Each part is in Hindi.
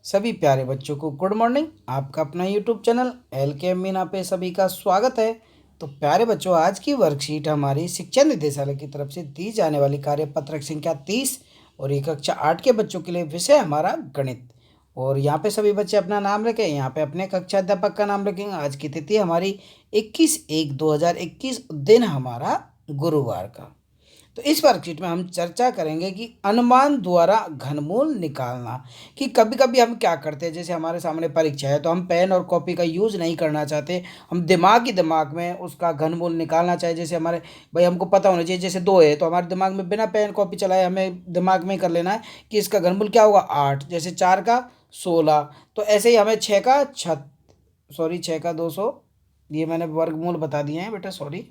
सभी प्यारे बच्चों को गुड मॉर्निंग। आपका अपना यूट्यूब चैनल LK मीना पे सभी का स्वागत है। तो प्यारे बच्चों, आज की वर्कशीट हमारी शिक्षा निदेशालय की तरफ से दी जाने वाली कार्यपत्रक संख्या 30 और ये कक्षा 8 के बच्चों के लिए विषय हमारा गणित। और यहाँ पे सभी बच्चे अपना नाम रखें, यहाँ पे अपने कक्षा अध्यापक का नाम रखेंगे। आज की तिथि हमारी 21/1/2021, दिन हमारा गुरुवार का। तो इस वर्कशीट में हम चर्चा करेंगे कि अनुमान द्वारा घनमूल निकालना। कि कभी कभी हम क्या करते हैं, जैसे हमारे सामने परीक्षा है तो हम पेन और कॉपी का यूज़ नहीं करना चाहते, हम दिमाग में उसका घनमूल निकालना चाहे। जैसे हमारे भाई हमको पता होना चाहिए, जैसे 2 है तो हमारे दिमाग में बिना पेन कॉपी चलाए हमें दिमाग में ही कर लेना है कि इसका घनमूल क्या होगा 8। जैसे 4 का 16, तो ऐसे ही हमें 6 का 200, ये मैंने वर्गमूल बता दिए हैं बेटा, सॉरी,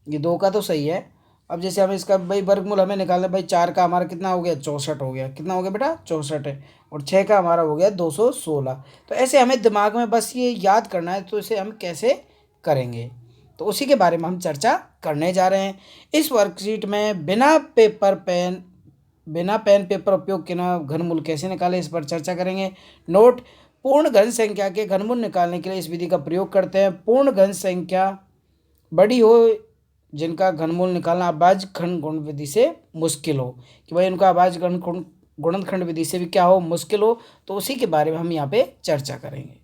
ये 2 का तो सही है। अब जैसे हमें इसका भाई वर्गमूल हमें निकालना है, भाई 4 का हमारा कितना हो गया 64 हो गया, कितना हो गया बेटा 64 है, और 6 का हमारा हो गया 216। तो ऐसे हमें दिमाग में बस ये याद करना है, तो इसे हम कैसे करेंगे तो उसी के बारे में हम चर्चा करने जा रहे हैं। इस वर्कशीट में बिना पेन पेपर उपयोग के ना घनमूल कैसे निकालें, इस पर चर्चा करेंगे। नोट: पूर्ण घन संख्या के घनमूल निकालने के लिए इस विधि का प्रयोग करते हैं। पूर्ण घन संख्या बड़ी हो जिनका घनमूल निकालना अभाज्य खंड गुण विधि से मुश्किल हो, कि भाई उनका अभाज्य गुणनखंड विधि से भी क्या हो, मुश्किल हो, तो उसी के बारे में हम यहाँ पे चर्चा करेंगे।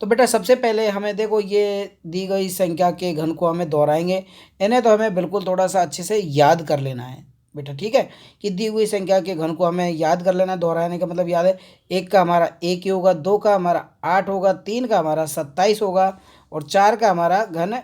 तो बेटा सबसे पहले हमें देखो, ये दी गई संख्या के घन को हमें दोहराएंगे। इन्हें तो हमें बिल्कुल थोड़ा सा अच्छे से याद कर लेना है बेटा, ठीक है। कि दी हुई संख्या के घन को हमें याद कर लेना है। दोहराने का मतलब याद है, 1 का हमारा 1 ही होगा, 2 का हमारा 8 होगा, 3 का हमारा 27 होगा, और 4 का हमारा घन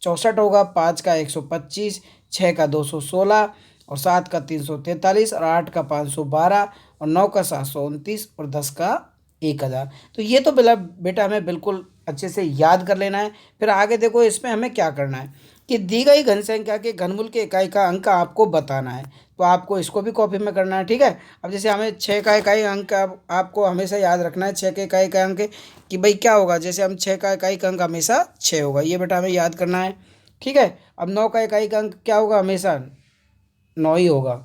64 होगा, 5 का 125, 6 का 216, और 7 का 343, और 8 का 512, और 9 का 729, और 10 का 1000। तो ये तो बेटा हमें बिल्कुल अच्छे से याद कर लेना है। फिर आगे देखो, इसमें हमें क्या करना है कि दी गई घन संख्या के घनमूल के इकाई का अंक आपको बताना है। तो आपको इसको भी कॉपी में करना है, ठीक है। अब जैसे हमें 6 का इकाई अंक आपको हमेशा याद रखना है। 6 के इकाई का अंक कि भाई क्या होगा, जैसे हम 6 का इकाई का अंक हमेशा 6 होगा, ये बेटा हमें याद करना है, ठीक है। अब 9 का इकाई का अंक क्या होगा, हमेशा 9 ही होगा,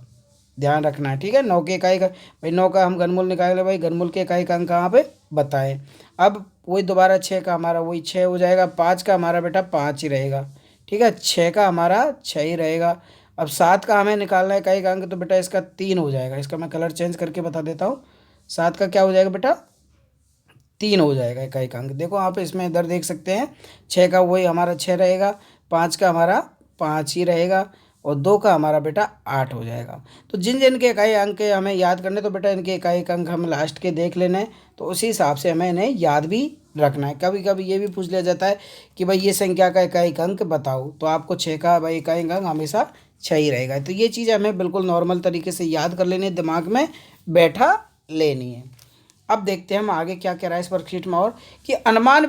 ध्यान रखना है, ठीक है। 9 के इकाई का भाई 9 का हम घनमूल निकालेंगे, भाई घनमूल के इकाई का अंक कहाँ पे बताएं। अब वही दोबारा 6 का हमारा वही 6 हो जाएगा, 5 का हमारा बेटा 5 ही रहेगा, ठीक है। 6 का हमारा 6 ही रहेगा। अब 7 का हमें निकालना है इकाई का अंक, तो बेटा इसका 3 हो जाएगा। इसका मैं कलर चेंज करके बता देता हूँ। 7 का क्या हो जाएगा बेटा, 3 हो जाएगा इकाई का अंक। देखो आप इसमें इधर देख सकते हैं, 6 का वही हमारा 6 रहेगा, 5 का हमारा 5 ही रहेगा, और 2 का हमारा बेटा 8 हो जाएगा। तो जिन जिन के इकाई अंक हमें याद करने, तो बेटा इनके इकाई अंक हम लास्ट के देख लेने, तो उसी हिसाब से हमें इन्हें याद भी रखना है। कभी कभी ये भी पूछ लिया जाता है कि भाई ये संख्या का इकाई अंक बताओ, तो आपको 6 का भाई इकाई अंक हमेशा 6 ही रहेगा। तो ये चीज़ हमें बिल्कुल नॉर्मल तरीके से याद कर लेनी है, दिमाग में बैठा लेनी है। अब देखते हैं हम आगे क्या कह रहा है इस वर्कशीट में, और कि अनुमान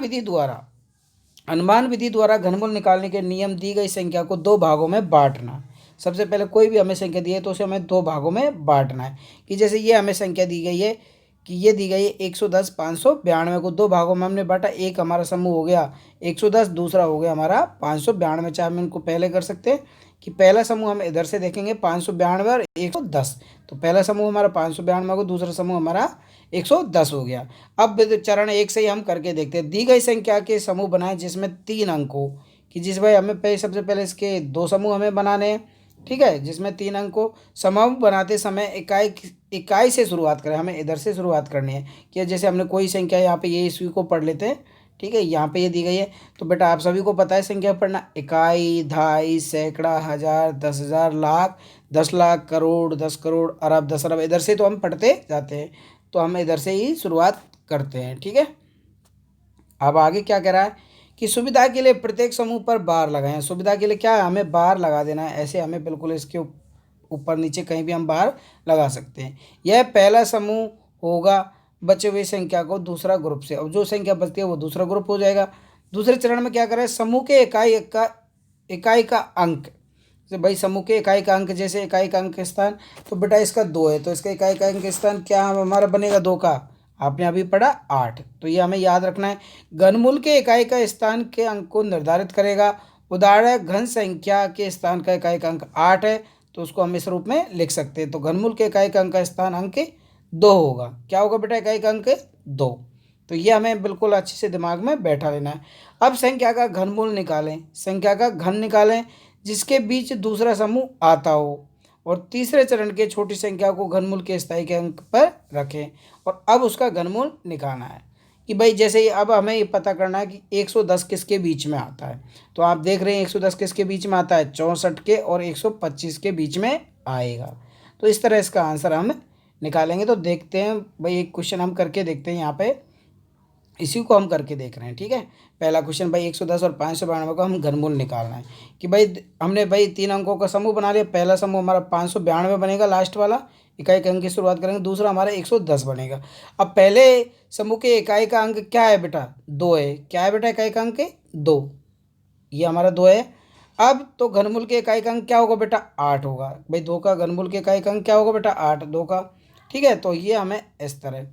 विधि द्वारा घनमूल निकालने के नियम: दी गई संख्या को 2 भागों में बांटना। सबसे पहले कोई भी हमें संख्या दी है तो उसे हमें 2 भागों में बांटना है। कि जैसे ये हमें संख्या दी गई है कि ये दी गई है 110 592 को 2 भागों में हमने बांटा। एक हमारा समूह हो गया 110, दूसरा हो गया हमारा 592। चाहे हम इनको पहले कर सकते हैं कि पहला समूह हम इधर से देखेंगे 592 और 110, तो पहला समूह हमारा 592 होगा, दूसरा समूह हमारा 110 हो गया। अब चरण 1 से ही हम करके देखते हैं। दी गई संख्या के समूह बनाए जिसमें 3 अंक हो। कि जिस भाई हमें सबसे पहले इसके 2 समूह हमें बनाने हैं, ठीक है, जिसमें 3 अंक को। समूह बनाते समय इकाई से शुरुआत करें, हमें इधर से शुरुआत करनी है। कि जैसे हमने कोई संख्या यहाँ पे ये इसी को पढ़ लेते हैं, ठीक है, यहाँ पे ये दी गई है। तो बेटा आप सभी को पता है संख्या पढ़ना, इकाई, दहाई, सैकड़ा, हजार, 10,000, लाख, 10 लाख, करोड़, 10 करोड़, अरब, 10 अरब, इधर से तो हम पढ़ते जाते हैं, तो हम इधर से ही शुरुआत करते हैं, ठीक है। अब आगे क्या कह रहा है कि सुविधा के लिए प्रत्येक समूह पर बार लगाएं। सुविधा के लिए क्या है, हमें बार लगा देना है। ऐसे हमें बिल्कुल इसके ऊपर नीचे कहीं भी हम बार लगा सकते हैं। यह पहला समूह होगा बचे हुए संख्या को दूसरा ग्रुप से, अब जो संख्या बचती है वो दूसरा ग्रुप हो जाएगा। दूसरे चरण में क्या करें, समूह के इकाई का अंक, तो भाई समूह के इकाई का अंक, जैसे इकाई का अंक स्थान, तो बेटा इसका 2 है, तो इसका इकाई का अंक स्थान क्या हमारा बनेगा 2 का, आपने अभी पढ़ा 8, तो ये हमें याद रखना है। घनमूल के इकाई का स्थान के अंक को निर्धारित करेगा। उदाहरण, घन संख्या के स्थान का इकाई का अंक 8 है, तो उसको हम इस रूप में लिख सकते हैं। तो घनमूल के इकाई का अंक का स्थान अंक 2 होगा। क्या होगा बेटा इकाई का अंक 2। तो ये हमें बिल्कुल अच्छे से दिमाग में बैठा लेना है। अब संख्या का घनमूल निकालें। संख्या का घन निकालें जिसके बीच दूसरा समूह आता हो और तीसरे चरण के छोटी संख्या को घनमूल के स्थायी के अंक पर रखें और अब उसका घनमूल निकालना है कि भाई जैसे ही अब हमें ये पता करना है कि 110 किसके बीच में आता है। तो आप देख रहे हैं 110 किसके बीच में आता है, 64 के और 125 के बीच में आएगा। तो इस तरह इसका आंसर हम निकालेंगे। तो देखते हैं भाई एक क्वेश्चन हम करके देखते हैं यहाँ पे, इसी को हम करके देख रहे हैं। ठीक है, पहला क्वेश्चन भाई 110 और 592 का हम घनमूल निकालना है कि भाई हमने भाई 3 अंकों का समूह बना लिया। पहला समूह हमारा 592 बनेगा, लास्ट वाला इकाई के अंक की शुरुआत करेंगे। दूसरा हमारा 110 बनेगा। अब पहले समूह के इकाई का अंक क्या है बेटा, 2 है। क्या है बेटा इकाई का अंक 2, ये हमारा 2 है। अब तो घनमूल के इकाई का अंक क्या होगा बेटा, 8 होगा। भाई 2 का घनमूल के इकाई का अंक क्या होगा बेटा, 8, 2 का। ठीक है, तो ये हमें इस तरह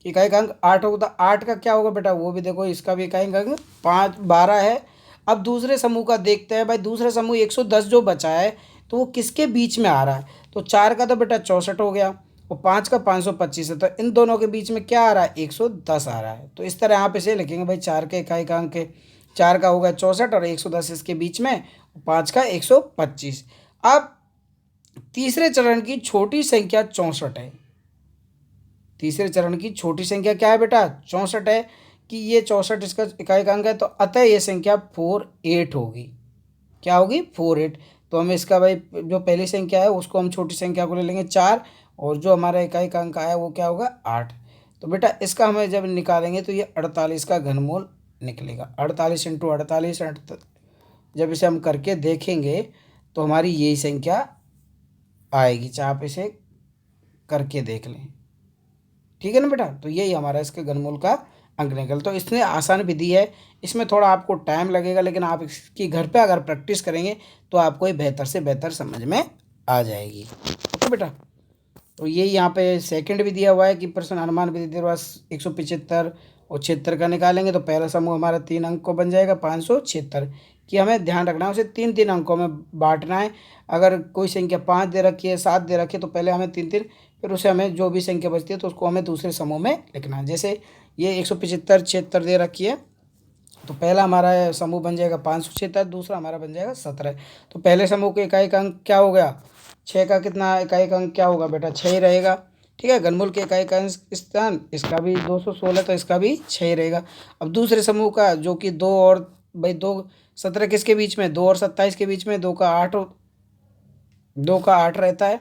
इकाई का अंक 8 होगा। तो 8 का क्या होगा बेटा, वो भी देखो, इसका भी इकाई का अंक 5 12 है। अब दूसरे समूह का देखते हैं भाई। दूसरा समूह 110 जो बचा है तो वो किसके बीच में आ रहा है। तो 4 का तो बेटा 64 हो गया और 5 का 525 है। तो इन दोनों के बीच में क्या आ रहा है, 110 आ रहा है। तो इस तरह आप इसे लिखेंगे भाई। 4 के इकाई का अंक 4 का होगा 64 और 110 इसके बीच में, 5 का 125। अब तीसरे चरण की छोटी संख्या 64 है। तीसरे चरण की छोटी संख्या क्या है बेटा, 64 है कि ये 64 इसका इकाई का अंक है। तो अतः ये संख्या 48 होगी। क्या होगी, 48। तो हम इसका भाई जो पहली संख्या है उसको हम छोटी संख्या को ले लेंगे 4 और जो हमारा इकाई का अंक आया वो क्या होगा, 8। तो बेटा इसका हमें जब निकालेंगे तो ये 48 का घनमूल निकलेगा। 48 इंटू 48, जब इसे हम करके देखेंगे तो हमारी यही संख्या आएगी। चाहे आप इसे करके देख लें। ठीक है ना बेटा, तो यही हमारा इसके घनमूल का अंक निकल। तो इसमें आसान विधि है, इसमें थोड़ा आपको टाइम लगेगा लेकिन आप इसकी घर पे अगर प्रैक्टिस करेंगे तो आपको ये बेहतर से बेहतर समझ में आ जाएगी। ओके बेटा, तो यही यहाँ पे सेकंड भी दिया हुआ है कि प्रश्न अनुमान विधि दिया हुआ 175 और 76 का निकालेंगे। तो पहला समूह हमारा 3 अंक को बन जाएगा 576 कि हमें ध्यान रखना है उसे 3 अंकों में बांटना है। अगर कोई संख्या 5 दे रखी है, 7 दे रखी है तो पहले हमें 3 फिर उसे हमें जो भी संख्या बचती है तो उसको हमें दूसरे समूह में लिखना है। जैसे ये 175 76 दे रखी है तो पहला हमारा समूह बन जाएगा 576, दूसरा हमारा बन जाएगा 17। तो पहले समूह के इकाई का अंक क्या हो गया, 6 का कितना इकाई का अंक क्या होगा बेटा, 6 ही रहेगा। ठीक है, घनमूल के इकाई का स्थान इसका भी 216 तो इसका भी 6 ही रहेगा। अब दूसरे समूह का जो कि 2 और भाई 2 17 किसके बीच में, 2 और 27 के बीच में, 2 का 8 रहता है।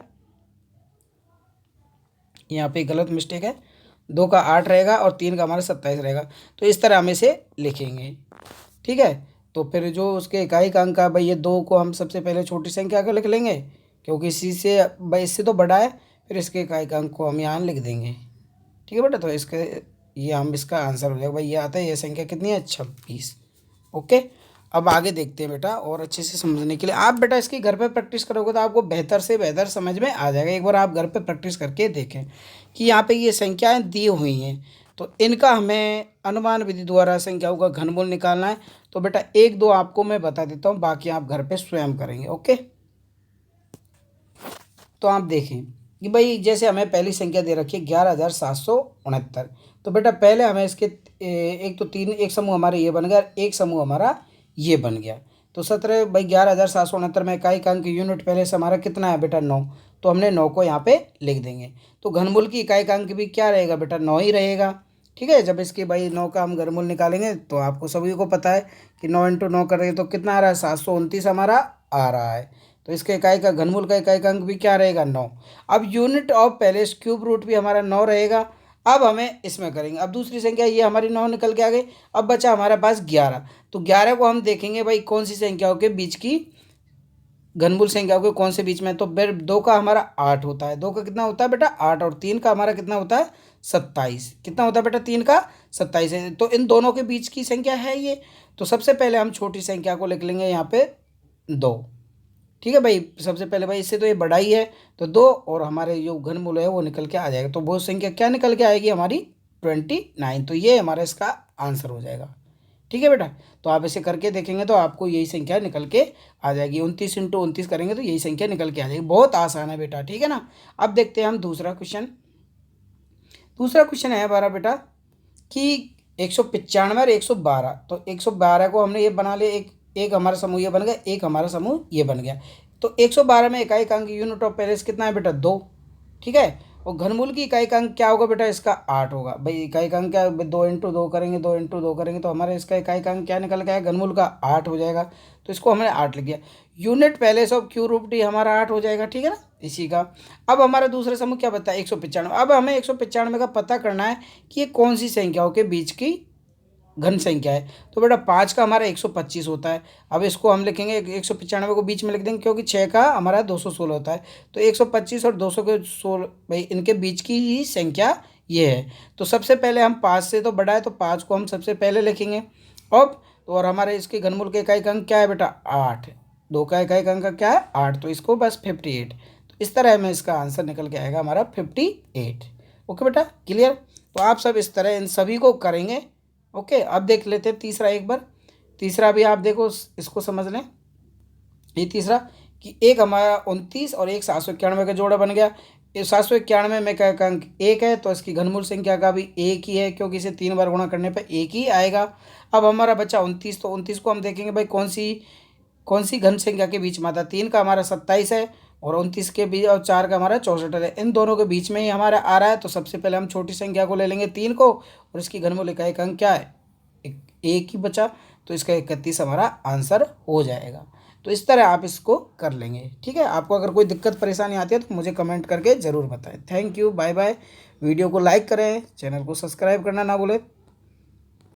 यहाँ पे गलत मिस्टेक है, 2 का 8 रहेगा और 3 का हमारा 27 रहेगा। तो इस तरह हम इसे लिखेंगे। ठीक है, तो फिर जो उसके इकाई का अंक है भाई ये 2 को हम सबसे पहले छोटी संख्या का लिख लेंगे क्योंकि इसी से भाई इससे तो बड़ा है। फिर इसके इकाई का अंक को हम यहाँ लिख देंगे। ठीक है बेटा, तो इसके ये हम इसका आंसर हो जाएगा भाई। ये आता है, ये संख्या कितनी है, 26। ओके, अब आगे देखते हैं बेटा और अच्छे से समझने के लिए। आप बेटा इसकी घर पे प्रैक्टिस करोगे तो आपको बेहतर से बेहतर समझ में आ जाएगा। एक बार आप घर पे प्रैक्टिस करके देखें कि यहाँ पे ये संख्याएं दी हुई हैं तो इनका हमें अनुमान विधि द्वारा संख्याओं का घनमूल निकालना है। तो बेटा 1 2 आपको मैं बता देता हूँ, बाकी आप घर पे स्वयं करेंगे। ओके, तो आप देखें कि भाई जैसे हमें पहली संख्या दे रखी है 11,769। तो बेटा पहले हमें इसके एक तो 3 एक समूह हमारा ये बन गया, एक समूह हमारा ये बन गया। तो 17 भाई 11,769 में इकाई का अंक यूनिट पहले से हमारा कितना है बेटा, 9। तो हमने 9 को यहाँ पे लिख देंगे। तो घनमूल की इकाई का अंक भी क्या रहेगा बेटा, 9 ही रहेगा। ठीक है, जब इसके भाई 9 का हम घनमूल निकालेंगे तो आपको सभी को पता है कि 9 इंटू 9 करेंगे तो कितना आ रहा है, 729 हमारा आ रहा है। तो इसके इकाई का घनमूल का इकाई का अंक भी क्या रहेगा, 9। अब unit of places cube root भी हमारा 9 रहेगा। अब हमें इसमें करेंगे। अब दूसरी संख्या ये हमारी 9 निकल के आ गई। अब बचा हमारे पास 11। तो 11 को हम देखेंगे भाई कौन सी संख्याओं के बीच की घनमूल संख्याओं के कौन से बीच में। तो 2 का हमारा 8 होता है। 2 का कितना होता है बेटा, 8। और 3 का हमारा कितना होता है, 27। कितना होता है बेटा, 3 का 27 है। तो इन दोनों के बीच की संख्या है ये। तो सबसे पहले हम छोटी संख्या को लिख लेंगे यहाँ पे 2। ठीक है भाई, सबसे पहले भाई इससे तो ये बड़ा ही है तो 2 और हमारे जो घनमूल है वो निकल के आ जाएगा। तो वो संख्या क्या निकल के आएगी हमारी, 29। तो ये हमारा इसका आंसर हो जाएगा। ठीक है बेटा, तो आप इसे करके देखेंगे तो आपको यही संख्या निकल के आ जाएगी। 29 इंटू 29 करेंगे तो यही संख्या निकल के आ जाएगी। बहुत आसान है बेटा। ठीक है ना, अब देखते हैं हम दूसरा क्वेश्चन। दूसरा क्वेश्चन है हमारा बेटा कि 195 और 112, तो 112 को हमने ये बना लिया, एक हमारा समूह ये बन गया, एक हमारा समूह ये बन गया। तो 112 में इकाई अंक यूनिट ऑफ पेरिस कितना है बेटा 2, ठीक है। और घनमूल की इकाई अंक क्या होगा बेटा इसका 8 होगा। भाई इकाई अंक क्या, 2 × 2 करेंगे, 2 × 2 करेंगे तो हमारा इसका इकाई अंक क्या निकल के आएगा, घनमूल का 8 हो जाएगा। तो इसको हमने 8 लिख दिया। यूनिट पैलेस ऑफ क्यू√T हमारा 8 हो जाएगा, ठीक है ना इसी का। अब हमारा दूसरा समूह क्या बताया 195। अब हमें 195 का पता करना है कि ये कौन सी संख्याओं के बीच की घन संख्या है। तो बेटा 5 का हमारा 125 होता है। अब इसको हम लिखेंगे 195 को बीच में लिख देंगे, क्योंकि 6 का हमारा 216 होता है। तो 125 और 200 के 16, भाई इनके बीच की ही संख्या ये है। तो सबसे पहले हम 5 से तो बड़ा है, तो 5 को हम सबसे पहले लिखेंगे। अब तो और हमारे इसके घनमूल के इकाई अंक क्या है बेटा 8, 2 का इकाई अंक क्या है 8, तो इसको बस 58। तो इस तरह हमें इसका आंसर निकल के आएगा हमारा 58। ओके बेटा, क्लियर। तो आप सब इस तरह इन सभी को करेंगे। ओके, अब देख लेते हैं तीसरा एक बार। तीसरा भी आप देखो, इसको समझ लें। ये तीसरा कि एक हमारा 29 और एक 791 का जोड़ा बन गया। ये 791 में का अंक 1 है, तो इसकी घनमूल संख्या का भी 1 ही है, क्योंकि इसे 3 बार गुणा करने पर 1 ही आएगा। अब हमारा बच्चा 29, तो 29 को हम देखेंगे भाई कौन सी घन संख्या के बीच में आता है। 3 का हमारा 27 है, और 29 के बीच, और 4 का हमारा 64 है। इन दोनों के बीच में ही हमारा आ रहा है। तो सबसे पहले हम छोटी संख्या को ले लेंगे 3 को, और इसकी घनमूल इकाई अंक क्या है, एक ही बचा। तो इसका 31 हमारा आंसर हो जाएगा। तो इस तरह आप इसको कर लेंगे, ठीक है। आपको अगर कोई दिक्कत परेशानी आती है तो मुझे कमेंट करके ज़रूर बताएं। Thank you, bye bye. Video को लाइक करें, चैनल को सब्सक्राइब करना ना भूलें।